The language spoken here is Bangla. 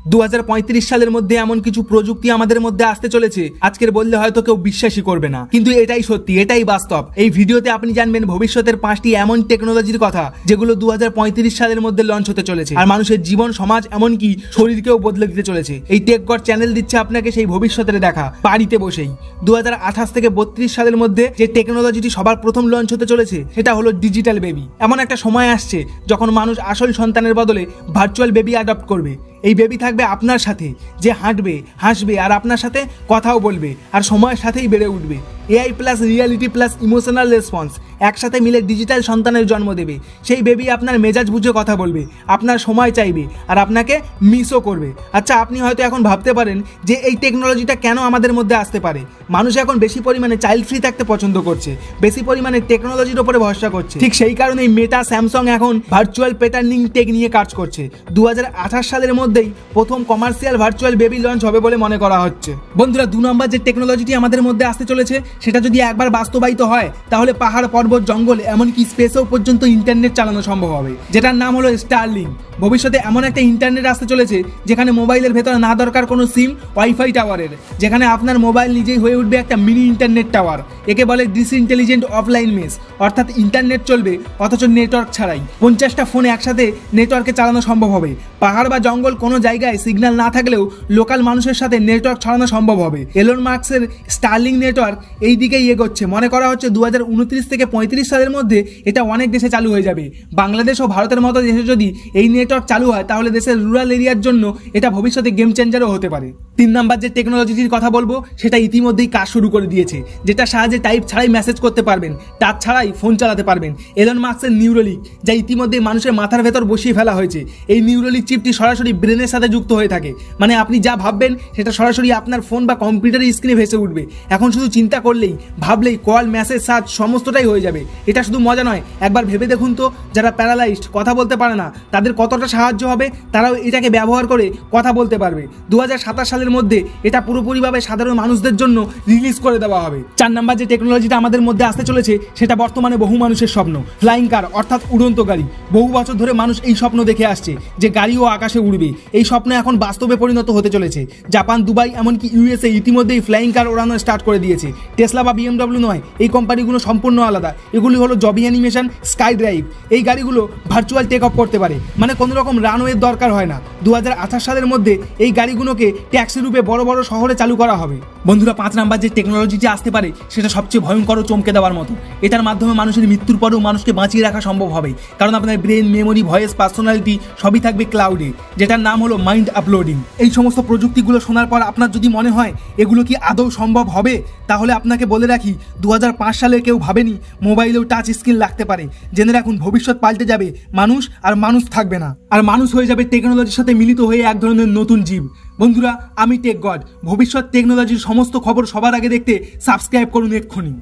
2035 সালের মধ্যে এমন কিছু প্রযুক্তি আমাদের মধ্যে আসতে চলেছে আজকের বললে হয়তো কেউ বিশ্বাসই করবে না, কিন্তু এটাই সত্যি, এটাই বাস্তব। এই ভিডিওতে আপনি জানবেন ভবিষ্যতের 5টি এমন টেকনোলজির কথা যেগুলো 2035 সালের মধ্যে লঞ্চ হতে চলেছে আর মানুষের জীবন, সমাজ, এমনকি শরীরকেও বদলে দিতে চলেছে। এই টেক গড চ্যানেল দিচ্ছে আপনাকে সেই ভবিষ্যতের দেখা বাড়িতে বসেই। 2028 থেকে 32 সালের মধ্যে যে টেকনোলজিটি সবার প্রথম লঞ্চ হতে চলেছে সেটা হলো ডিজিটাল বেবি। এমন একটা সময় আসছে যখন মানুষ আসল সন্তানের বদলে ভার্চুয়াল বেবি অ্যাডপ্ট করবে। এই বেবি থাকবে আপনার সাথে, যে হাঁটবে, হাসবে আর আপনার সাথে কথাও বলবে আর সময়ের সাথেই বেড়ে উঠবে। AI plus reality plus emotional response একসাথে মিলে ডিজিটাল সন্তানের জন্ম দেবে। সেই বেবি আপনার মেজাজ বুঝে কথা বলবে, আপনার সময় চাইবে আর আপনাকে মিসও করবে। আচ্ছা, আপনি হয়তো এখন ভাবতে পারেন যে এই টেকনোলজিটা কেন আমাদের মধ্যে আসতে পারে। মানুষ এখন বেশি পরিমাণে চাইল্ড ফ্রি থাকতে পছন্দ করছে, বেশি পরিমাণে টেকনোলজির উপরে ভরসা করছে। ঠিক সেই কারণেই মেটা, স্যামসাং এখন ভার্চুয়াল প্যাটার্নিং টেক নিয়ে কাজ করছে। 2028 সালের মধ্যেই প্রথম কমার্শিয়াল ভার্চুয়াল বেবি লঞ্চ হবে বলে মনে করা হচ্ছে। বন্ধুরা, 2 নম্বর যে টেকনোলজিটি আমাদের মধ্যে আসতে চলেছে সেটা যদি একবার বাস্তবায়িত হয় তাহলে পাহাড়, পর্বত, জঙ্গল এমনকি স্পেসেও পর্যন্ত ইন্টারনেট চালানো সম্ভব হবে, যেটার নাম হলো স্টারলিংক। ভবিষ্যতে এমন একটা ইন্টারনেট আসতে চলেছে যেখানে মোবাইলের ভেতরে না দরকার কোনো সিম, ওয়াইফাই টাওয়ারের, যেখানে আপনার মোবাইল নিজেই হয়ে উঠবে একটা মিনি ইন্টারনেট টাওয়ার। একে বলে ডিসইন্টেলিজেন্ট অফলাইন মেশ, অর্থাৎ ইন্টারনেট চলবে অথচ নেটওয়ার্ক ছাড়াই। 50টা ফোন একসাথে নেটওয়ার্কে চালানো সম্ভব হবে। পাহাড় বা জঙ্গল কোনো জায়গায় সিগন্যাল না থাকলেও লোকাল মানুষের সাথে নেটওয়ার্ক ছড়ানো সম্ভব হবে। এলন মাস্কের স্টারলিংক নেটওয়ার্ক এই দিকেই এগোচ্ছে। মনে করা হচ্ছে 2029 থেকে 35 সালের মধ্যে এটা অনেক দেশে চালু হয়ে যাবে। বাংলাদেশ ও ভারতের মতো দেশে যদি এই নেটওয়ার্ক চালু হয় তাহলে দেশের রুরাল এরিয়ার জন্য এটা ভবিষ্যতে গেম চেঞ্জারও হতে পারে। 3 নাম্বার যে টেকনোলজিটির কথা বলবো সেটা ইতিমধ্যেই কাজ শুরু করে দিয়েছে, যেটা সাহায্যে টাইপ ছাড়াই মেসেজ করতে পারবেন, টাচ ছাড়াই ফোন চালাতে পারবেন। এলন মাস্কের নিউরোলিক, যা ইতিমধ্যেই মানুষের মাথার ভেতর বসিয়ে ফেলা হয়েছে। এই নিউরোলিক চিপটি সরাসরি ব্রেনের সাথে যুক্ত হয়ে থাকে, মানে আপনি যা ভাববেন সেটা সরাসরি আপনার ফোন বা কম্পিউটারের স্ক্রিনে ভেসে উঠবে। এখন শুধু চিন্তা করলেই, ভাবলেই কল, মেসেজ, সার্চ সমস্তটাই হয়ে যাবে। এটা শুধু মজা নয়, একবার ভেবে দেখুন তো যারা প্যারালাইজড, কথা বলতে পারে না, তাদের কতটা সাহায্য হবে। তারাও এটাকে ব্যবহার করে কথা বলতে পারবে। 2027 সালের মধ্যে এটা পুরোপুরিভাবে সাধারণ মানুষদের জন্য রিলিজ করে দেওয়া হবে। 4 নাম্বার যে টেকনোলজিটা আমাদের মধ্যে আসতে চলেছে সেটা বর্তমানে বহু মানুষের স্বপ্ন, ফ্লাইং কার অর্থাৎ উড়ন্ত গাড়ি। বহু বছর ধরে মানুষ এই স্বপ্ন দেখে আসছে যে গাড়িও আকাশে উড়বে। এই স্বপ্ন এখন বাস্তবে পরিণত হতে চলেছে। জাপান, দুবাই, এমনকি ইউএসএ ইতিমধ্যেই ফ্লাইং কার ওড়ানো স্টার্ট করে দিয়েছে। টেসলা বা বিএমডব্লিউ নয়, এই কোম্পানিগুলো সম্পূর্ণ আলাদা। এগুলি হলো জবি অ্যানিমেশন, স্কাই ড্রাইভ। এই গাড়িগুলো ভার্চুয়াল টেক অফ করতে পারে, মানে কোনো রকম রানওয়ের দরকার হয় না। 2028 সালের মধ্যে এই গাড়িগুলোকে ট্যাক্সি রূপে বড় বড় শহরে চালু করা হবে। বন্ধুরা, 5 নাম্বার যে টেকনোলজিটি আসতে পারে সেটা সবচেয়ে ভয়ঙ্কর ও চমকে দেওয়ার মতো। এটার মাধ্যমে মানুষের মৃত্যুর পরেও মানুষকে বাঁচিয়ে রাখা সম্ভব হবে, কারণ আপনার ব্রেন, মেমোরি, ভয়েস, পার্সোনালিটি সবই থাকবে ক্লাউডে, যেটার নাম হলো মাইন্ড আপলোডিং। এই সমস্ত প্রযুক্তিগুলো শোনার পর আপনার যদি মনে হয় এগুলো কি আদৌ সম্ভব হবে, তাহলে আপনাকে বলে রাখি 2005 সালে কেউ ভাবেনি মোবাইলেও টাচ স্ক্রিন লাগতে পারে। জেনে রাখুন, ভবিষ্যৎ পাল্টে যাবে, মানুষ আর মানুষ থাকবে না, আর মানুষ হয়ে যাবে টেকনোলজির সাথে মিলিত হয়ে এক ধরনের নতুন জীব। বন্ধুরা, আমি টেক গড। ভবিষ্যৎ টেকনোলজির সমস্ত খবর সবার আগে দেখতে সাবস্ক্রাইব করুন এক্ষুনি।